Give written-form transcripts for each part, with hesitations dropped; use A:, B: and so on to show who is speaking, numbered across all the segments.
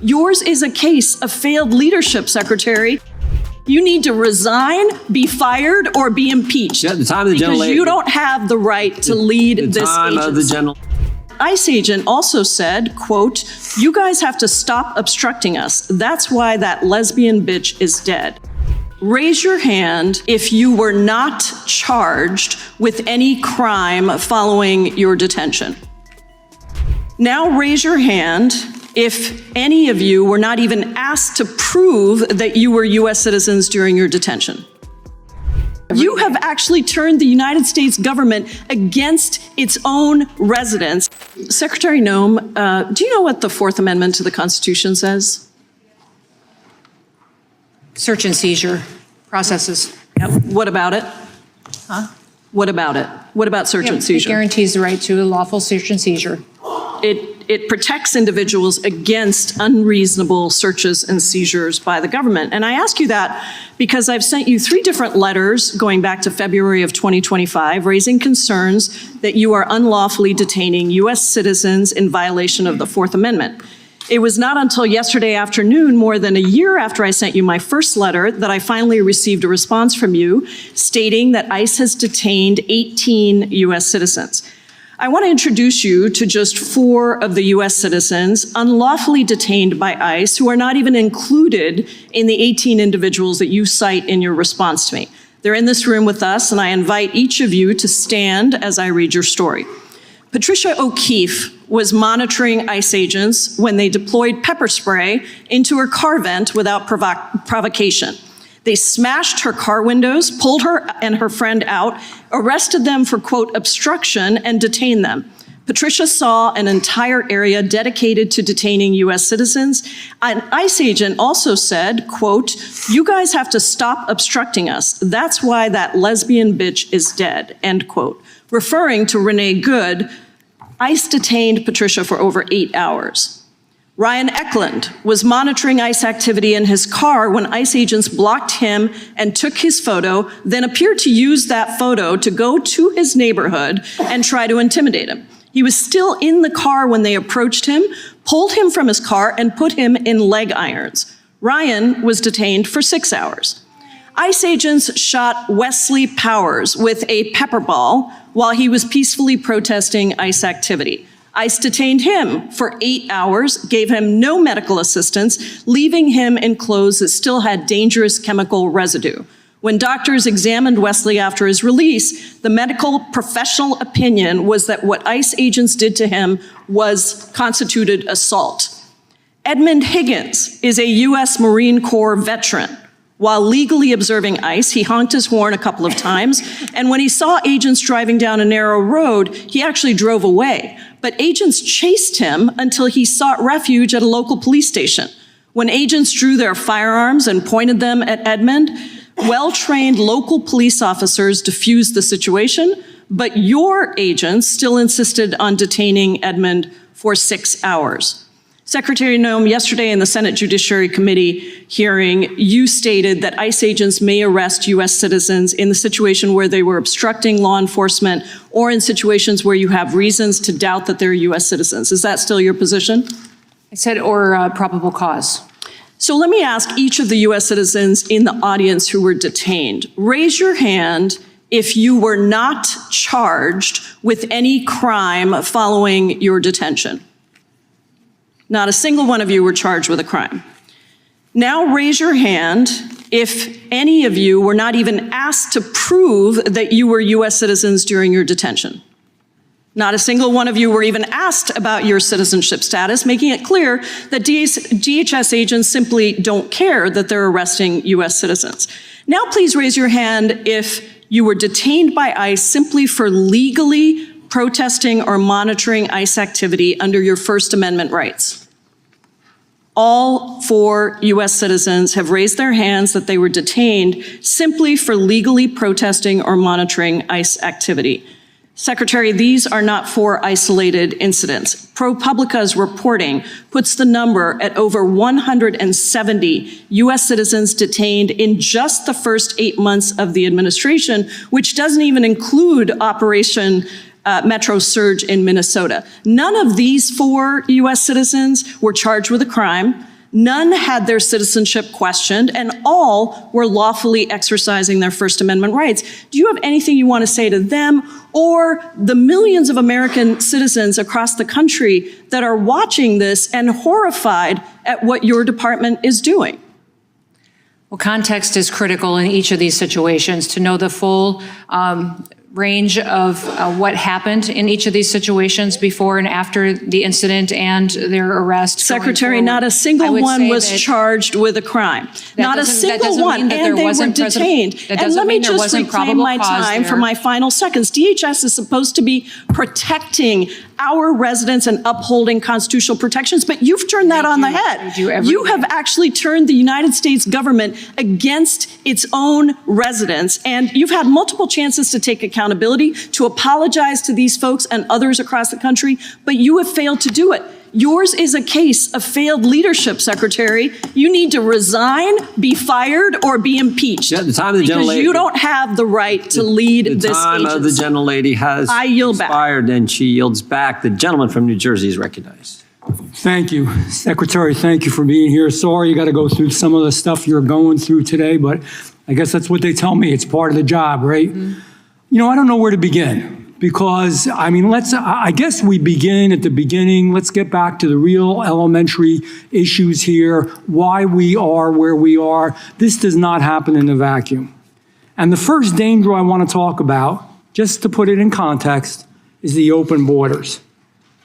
A: Yours is a case of failed leadership, Secretary. You need to resign, be fired, or be impeached.
B: Yeah, the time of the general
A: because you don't have the right to lead this
B: time
A: agency.
B: of the general.
A: ICE agent also said, quote, "You guys have to stop obstructing us. That's why that lesbian bitch is dead." Raise your hand if you were not charged with any crime following your detention. Now raise your hand if any of you were not even asked to prove that you were U.S. citizens during your detention. You have actually turned the United States government against its own residents. Secretary Noem, do you know what the Fourth Amendment to the Constitution says?
C: Search and seizure processes.
A: Yep. What about it?
C: Huh?
A: What about it? What about search and seizure?
C: It guarantees the right to a lawful search and seizure.
A: It protects individuals against unreasonable searches and seizures by the government. And I ask you that because I've sent you 3 different letters going back to February of 2025 raising concerns that you are unlawfully detaining U.S. citizens in violation of the Fourth Amendment. It was not until yesterday afternoon, more than a year after I sent you my first letter, that I finally received a response from you stating that ICE has detained 18 U.S. citizens. I want to introduce you to just 4 of the U.S. citizens unlawfully detained by ICE who are not even included in the 18 individuals that you cite in your response to me. They're in this room with us, and I invite each of you to stand as I read your story. Patricia O'Keefe was monitoring ICE agents when they deployed pepper spray into her car vent without provocation. They smashed her car windows, pulled her and her friend out, arrested them for, quote, obstruction, and detained them. Patricia saw an entire area dedicated to detaining U.S. citizens. An ICE agent also said, quote, "You guys have to stop obstructing us. That's why that lesbian bitch is dead," end quote. Referring to Renee Good, ICE detained Patricia for over 8 hours. Ryan Eklund was monitoring ICE activity in his car when ICE agents blocked him and took his photo, then appeared to use that photo to go to his neighborhood and try to intimidate him. He was still in the car when they approached him, pulled him from his car, and put him in leg irons. Ryan was detained for 6 hours. ICE agents shot Wesley Powers with a pepper ball while he was peacefully protesting ICE activity. ICE detained him for 8 hours, gave him no medical assistance, leaving him in clothes that still had dangerous chemical residue. When doctors examined Wesley after his release, the medical professional opinion was that what ICE agents did to him constituted assault. Edmund Higgins is a U.S. Marine Corps veteran. While legally observing ICE, he honked his horn a couple of times, and when he saw agents driving down a narrow road, he actually drove away. But agents chased him until he sought refuge at a local police station. When agents drew their firearms and pointed them at Edmund, well-trained local police officers diffused the situation, but your agents still insisted on detaining Edmund for 6 hours. Secretary Noem, yesterday in the Senate Judiciary Committee hearing, you stated that ICE agents may arrest U.S. citizens in the situation where they were obstructing law enforcement or in situations where you have reasons to doubt that they're U.S. citizens. Is that still your position?
C: I said, or probable cause.
A: So let me ask each of the U.S. citizens in the audience who were detained. Raise your hand if you were not charged with any crime following your detention. Not a single one of you were charged with a crime. Now raise your hand if any of you were not even asked to prove that you were U.S. citizens during your detention. Not a single one of you were even asked about your citizenship status, making it clear that DHS agents simply don't care that they're arresting U.S. citizens. Now please raise your hand if you were detained by ICE simply for legally protesting or monitoring ICE activity under your First Amendment rights. All 4 U.S. citizens have raised their hands that they were detained simply for legally protesting or monitoring ICE activity. Secretary, these are not 4 isolated incidents. ProPublica's reporting puts the number at over 170 U.S. citizens detained in just the first 8 months of the administration, which doesn't even include Operation metro surge in Minnesota. None of these 4 U.S. citizens were charged with a crime. None had their citizenship questioned, and all were lawfully exercising their First Amendment rights. Do you have anything you want to say to them or the millions of American citizens across the country that are watching this and horrified at what your department is doing?
C: Well, context is critical in each of these situations to know the full range of what happened in each of these situations before and after the incident and their arrest.
A: Secretary, not a single one was charged with a crime. Not a single one, and they were detained. And let me just reclaim my time for my final seconds. DHS is supposed to be protecting our residents and upholding constitutional protections, but you've turned that on the head. You have actually turned the United States government against its own residents, and you've had multiple chances to take accountability, to apologize to these folks and others across the country, but you have failed to do it. Yours is a case of failed leadership, Secretary. You need to resign, be fired, or be impeached.
B: Yeah, the time of the
A: because you don't have the right to lead this agency.
B: The time of the gentlelady has expired, and she yields back. The gentleman from New Jersey is recognized.
D: Thank you. Secretary, thank you for being here. Sorry you got to go through some of the stuff you're going through today, but I guess that's what they tell me. It's part of the job, right? Mm-hmm. You know, I don't know where to begin. Because, I mean, I guess we begin at the beginning. Let's get back to the real elementary issues here, why we are where we are. This does not happen in a vacuum. And the first danger I want to talk about, just to put it in context, is the open borders.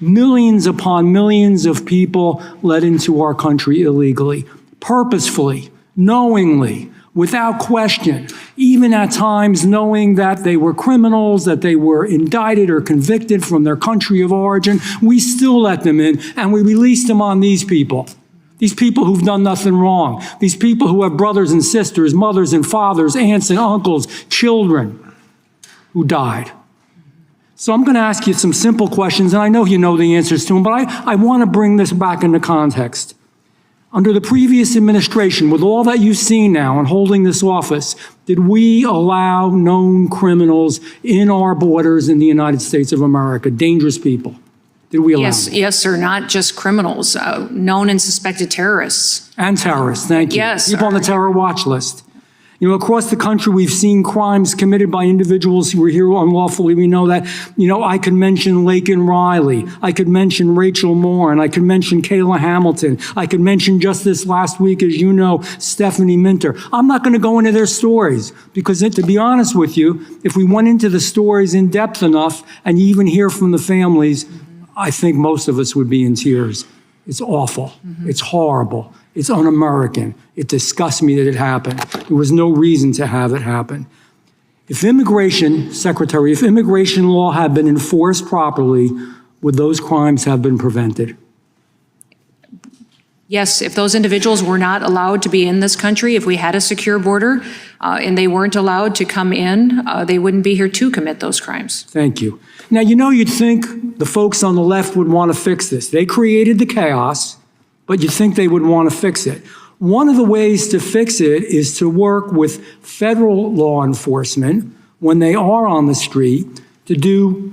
D: Millions upon millions of people let into our country illegally, purposefully, knowingly, without question, even at times knowing that they were criminals, that they were indicted or convicted from their country of origin, we still let them in, and we release them on these people who've done nothing wrong, these people who have brothers and sisters, mothers and fathers, aunts and uncles, children who died. So I'm going to ask you some simple questions, and I know you know the answers to them, but I want to bring this back into context. Under the previous administration, with all that you've seen now in holding this office, did we allow known criminals in our borders in the United States of America, dangerous people? Did we allow them?
C: Yes, sir, not just criminals, known and suspected terrorists.
D: And terrorists, thank you.
C: Yes,
D: people on the terror watch list. You know, across the country, we've seen crimes committed by individuals who were here unlawfully. We know that. You know, I could mention Laken Riley. I could mention Rachel Moore, and I could mention Kayla Hamilton. I could mention just this last week, as you know, Stephanie Minter. I'm not going to go into their stories because, to be honest with you, if we went into the stories in depth enough and you even hear from the families, I think most of us would be in tears. It's awful. It's horrible. It's un-American. It disgusts me that it happened. There was no reason to have it happen. If immigration, Secretary, if immigration law had been enforced properly, would those crimes have been prevented?
C: Yes, if those individuals were not allowed to be in this country, if we had a secure border and they weren't allowed to come in, they wouldn't be here to commit those crimes.
D: Thank you. Now, you know, you'd think the folks on the left would want to fix this. They created the chaos, but you'd think they would want to fix it. One of the ways to fix it is to work with federal law enforcement when they are on the street to do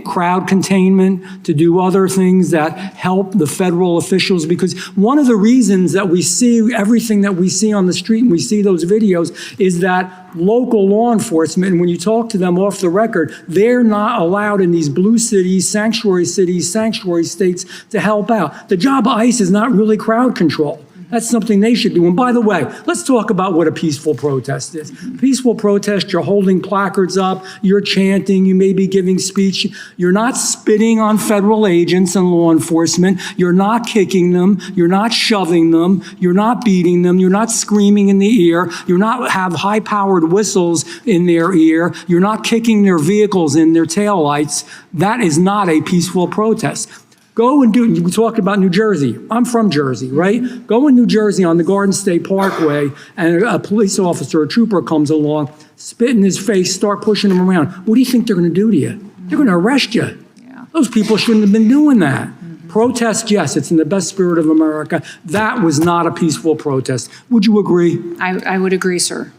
D: crowd containment, to do other things that help the federal officials. Because one of the reasons that we see everything that we see on the street and we see those videos is that local law enforcement, and when you talk to them off the record, they're not allowed in these blue cities, sanctuary states to help out. The job of ICE is not really crowd control. That's something they should do. And by the way, let's talk about what a peaceful protest is. Peaceful protest, you're holding placards up, you're chanting, you may be giving speech. You're not spitting on federal agents and law enforcement. You're not kicking them. You're not shoving them. You're not beating them. You're not screaming in the ear. You're not have high-powered whistles in their ear. You're not kicking their vehicles in their taillights. That is not a peaceful protest. Go and we talked about New Jersey. I'm from Jersey, right? Go in New Jersey on the Garden State Parkway and a police officer, a trooper comes along, spit in his face, start pushing him around. What do you think they're going to do to you? They're going to arrest you. Yeah. Those people shouldn't have been doing that. Protest, yes, it's in the best spirit of America. That was not a peaceful protest. Would you agree?
C: I would agree, sir.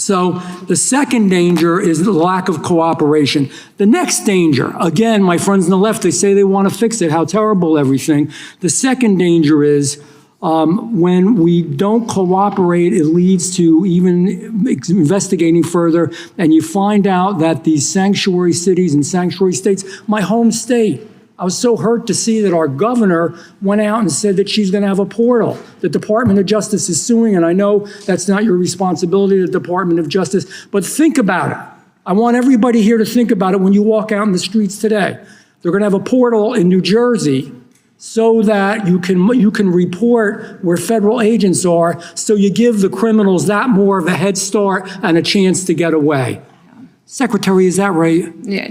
D: So the second danger is the lack of cooperation. The next danger, again, my friends on the left, they say they want to fix it, how terrible everything. The second danger is when we don't cooperate, it leads to even investigating further, and you find out that these sanctuary cities and sanctuary states, my home state, I was so hurt to see that our governor went out and said that she's going to have a portal. The Department of Justice is suing, and I know that's not your responsibility, the Department of Justice, but think about it. I want everybody here to think about it when you walk out in the streets today. They're going to have a portal in New Jersey so that you can report where federal agents are, so you give the criminals that more of a head start and a chance to get away. Secretary, is that right?
C: Yeah,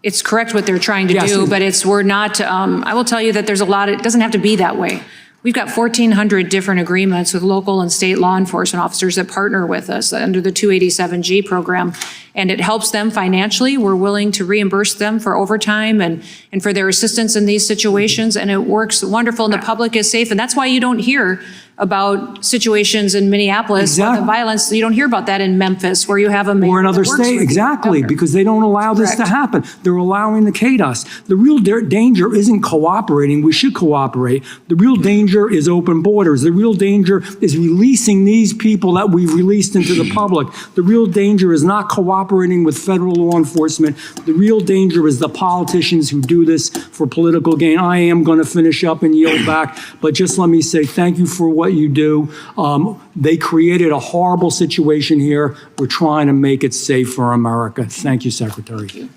C: it's correct what they're trying to
D: Yes.
C: do, but we're not, I will tell you that there's a lot, it doesn't have to be that way. We've got 1,400 different agreements with local and state law enforcement officers that partner with us under the 287G program, and it helps them financially. We're willing to reimburse them for overtime and for their assistance in these situations, and it works wonderful, and the public is safe, and that's why you don't hear about situations in Minneapolis,
D: Exactly.
C: the violence. You don't hear about that in Memphis, where you have a mayor
D: Or another
C: that works
D: state,
C: with
D: exactly,
C: the
D: because they don't allow this to
C: Correct.
D: happen. They're allowing the chaos. The real danger isn't cooperating. We should cooperate. The real danger is open borders. The real danger is releasing these people that we've released into the public. The real danger is not cooperating with federal law enforcement. The real danger is the politicians who do this for political gain. I am going to finish up and yield back, but just let me say thank you for what you do. They created a horrible situation here. We're trying to make it safe for America. Thank you, Secretary.